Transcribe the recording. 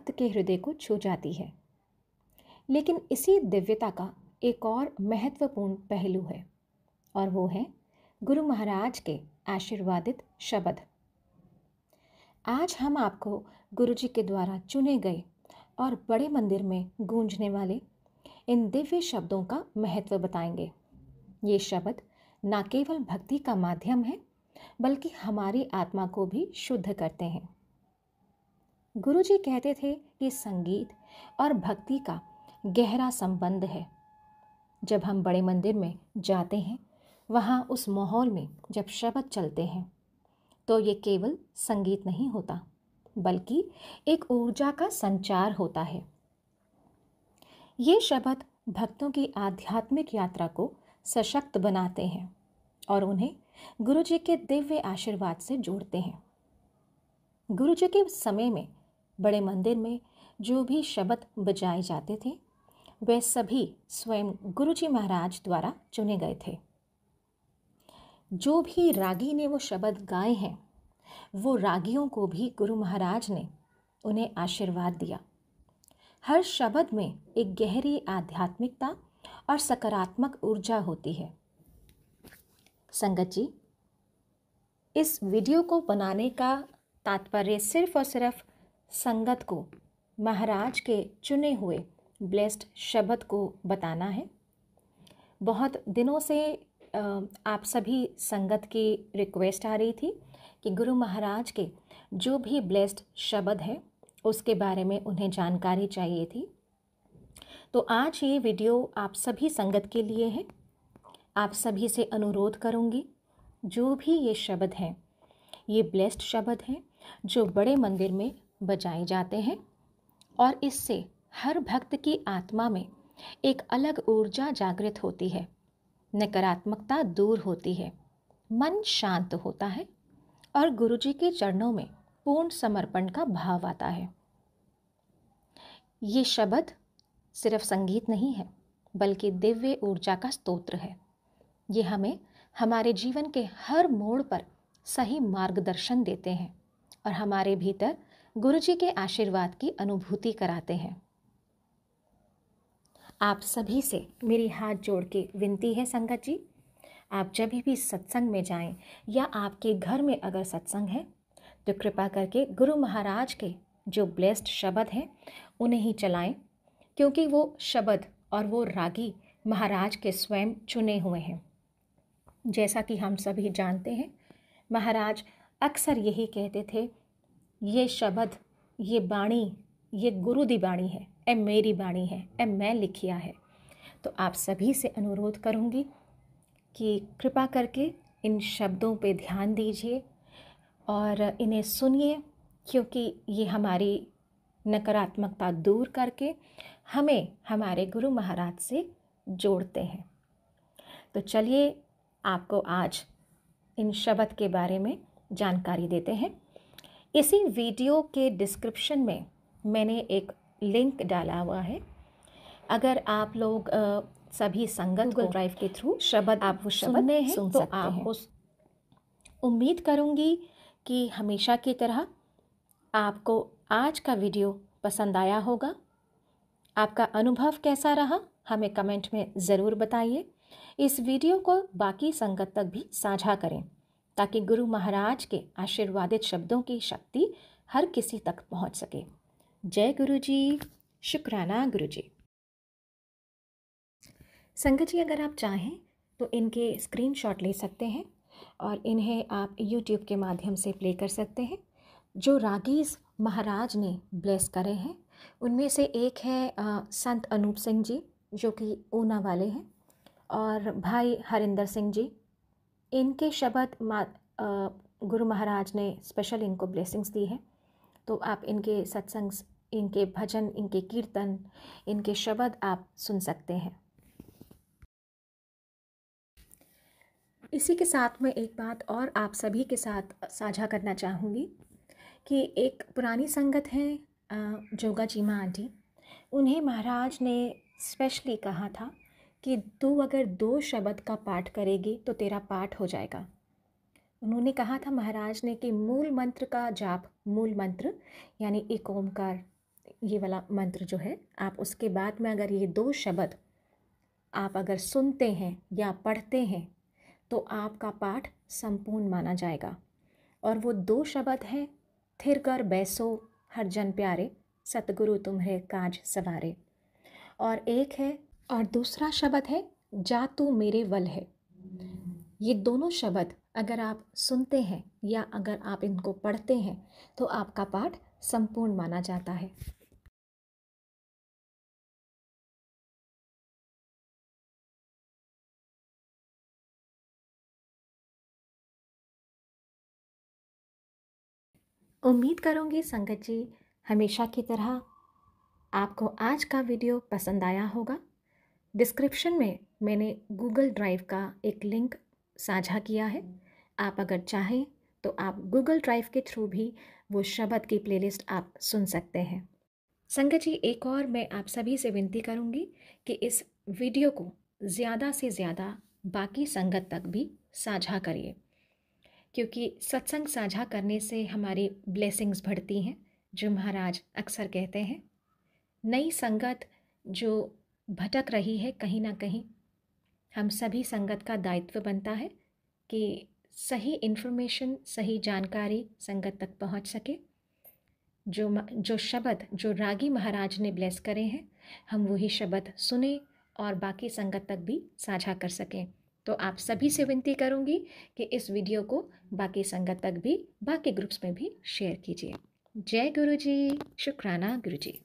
भक्त के हृदय को छू जाती है। लेकिन इसी दिव्यता का एक और महत्वपूर्ण पहलू है और वो है गुरु महाराज के आशीर्वादित शब्द। आज हम आपको गुरु जी के द्वारा चुने गए और बड़े मंदिर में गूंजने वाले इन दिव्य शब्दों का महत्व बताएंगे। ये शब्द न केवल भक्ति का माध्यम है बल्कि हमारी आत्मा को भी शुद्ध करते हैं। गुरु जी कहते थे कि संगीत और भक्ति का गहरा संबंध है। जब हम बड़े मंदिर में जाते हैं, वहाँ उस माहौल में जब शब्द चलते हैं तो ये केवल संगीत नहीं होता बल्कि एक ऊर्जा का संचार होता है। ये शब्द भक्तों की आध्यात्मिक यात्रा को सशक्त बनाते हैं और उन्हें गुरु जी के दिव्य आशीर्वाद से जोड़ते हैं। गुरु जी के समय में बड़े मंदिर में जो भी शब्द बजाए जाते थे वे सभी स्वयं गुरु जी महाराज द्वारा चुने गए थे। जो भी रागी ने वो शब्द गाए हैं वो रागियों को भी गुरु महाराज ने उन्हें आशीर्वाद दिया। हर शब्द में एक गहरी आध्यात्मिकता और सकारात्मक ऊर्जा होती है। संगत जी, इस वीडियो को बनाने का तात्पर्य सिर्फ और सिर्फ संगत को महाराज के चुने हुए ब्लेस्ड शब्द को बताना है। बहुत दिनों से आप सभी संगत की रिक्वेस्ट आ रही थी कि गुरु महाराज के जो भी ब्लेस्ड शब्द हैं उसके बारे में उन्हें जानकारी चाहिए थी। तो आज ये वीडियो आप सभी संगत के लिए है। आप सभी से अनुरोध करूँगी, जो भी ये शब्द हैं ये ब्लेस्ड शब्द हैं जो बड़े मंदिर में बजाए जाते हैं और इससे हर भक्त की आत्मा में एक अलग ऊर्जा जागृत होती है, नकारात्मकता दूर होती है, मन शांत होता है और गुरु जी के चरणों में पूर्ण समर्पण का भाव आता है। ये शब्द सिर्फ संगीत नहीं है बल्कि दिव्य ऊर्जा का स्तोत्र है। ये हमें हमारे जीवन के हर मोड़ पर सही मार्गदर्शन देते हैं और हमारे भीतर गुरु जी के आशीर्वाद की अनुभूति कराते हैं। आप सभी से मेरी हाथ जोड़ के विनती है संगत जी, आप जब भी सत्संग में जाएं या आपके घर में अगर सत्संग है तो कृपा करके गुरु महाराज के जो ब्लेस्ड शब्द हैं उन्हें ही चलाएं, क्योंकि वो शब्द और वो रागी महाराज के स्वयं चुने हुए हैं। जैसा कि हम सभी जानते हैं, महाराज अक्सर यही कहते थे, ये शब्द, ये बाणी, ये गुरु दी बाणी है, ए मेरी बाणी है, ए मैं लिखिया है। तो आप सभी से अनुरोध करूँगी कि कृपा करके इन शब्दों पे ध्यान दीजिए और इन्हें सुनिए, क्योंकि ये हमारी नकारात्मकता दूर करके हमें हमारे गुरु महाराज से जोड़ते हैं। तो चलिए आपको आज इन शब्द के बारे में जानकारी देते हैं। इसी वीडियो के डिस्क्रिप्शन में मैंने एक लिंक डाला हुआ है। अगर आप लोग सभी संगत गूगल ड्राइव के थ्रू शब्द आप वो शब्द सुन तो सकते आप हैं। उस उम्मीद करूँगी कि हमेशा की तरह आपको आज का वीडियो पसंद आया होगा। आपका अनुभव कैसा रहा हमें कमेंट में ज़रूर बताइए। इस वीडियो को बाकी संगत तक भी साझा करें ताकि गुरु महाराज के आशीर्वादित शब्दों की शक्ति हर किसी तक पहुंच सके। जय गुरु जी, शुक्राना गुरु जी। संगत जी, अगर आप चाहें तो इनके स्क्रीनशॉट ले सकते हैं और इन्हें आप YouTube के माध्यम से प्ले कर सकते हैं। जो रागीज़ महाराज ने ब्लेस करे हैं उनमें से एक है संत अनूप सिंह जी, जो कि ऊना वाले हैं, और भाई हरिंदर सिंह जी। इनके शब्द गुरु महाराज ने स्पेशल इनको ब्लेसिंग्स दी है। तो आप इनके सत्संग, इनके भजन, इनके कीर्तन, इनके शब्द आप सुन सकते हैं। इसी के साथ में एक बात और आप सभी के साथ साझा करना चाहूँगी कि एक पुरानी संगत है जोगा चीमा आंटी। उन्हें महाराज ने स्पेशली कहा था कि तू अगर 2 शब्द का पाठ करेगी तो तेरा पाठ हो जाएगा। उन्होंने कहा था महाराज ने कि मूल मंत्र का जाप, मूल मंत्र यानी एक ओमकार ये वाला मंत्र जो है, आप उसके बाद में अगर ये 2 शब्द आप अगर सुनते हैं या पढ़ते हैं तो आपका पाठ संपूर्ण माना जाएगा। और वो 2 शब्द हैं, थिर कर बैसो हर जन प्यारे, सतगुरु तुम्हारे काज सवारे। और दूसरा शब्द है, जा तू मेरे वल है। ये दोनों शब्द अगर आप सुनते हैं या अगर आप इनको पढ़ते हैं तो आपका पाठ संपूर्ण माना जाता है। उम्मीद करूँगी संगत जी हमेशा की तरह आपको आज का वीडियो पसंद आया होगा। डिस्क्रिप्शन में मैंने गूगल ड्राइव का एक लिंक साझा किया है। आप अगर चाहें तो आप गूगल ड्राइव के थ्रू भी वो शब्द की प्लेलिस्ट आप सुन सकते हैं। संगत जी, एक और मैं आप सभी से विनती करूँगी कि इस वीडियो को ज़्यादा से ज़्यादा बाकी संगत तक भी साझा करिए, क्योंकि सत्संग साझा करने से हमारी ब्लेसिंग्स बढ़ती हैं। जो महाराज अक्सर कहते हैं, नई संगत जो भटक रही है कहीं ना कहीं, हम सभी संगत का दायित्व बनता है कि सही इन्फॉर्मेशन, सही जानकारी संगत तक पहुंच सके। जो शब्द जो रागी महाराज ने ब्लेस करे हैं, हम वही शब्द सुने और बाकी संगत तक भी साझा कर सकें। तो आप सभी से विनती करूंगी कि इस वीडियो को बाकी संगत तक भी, बाकी ग्रुप्स में भी शेयर कीजिए। जय गुरु जी, शुक्राना गुरु जी।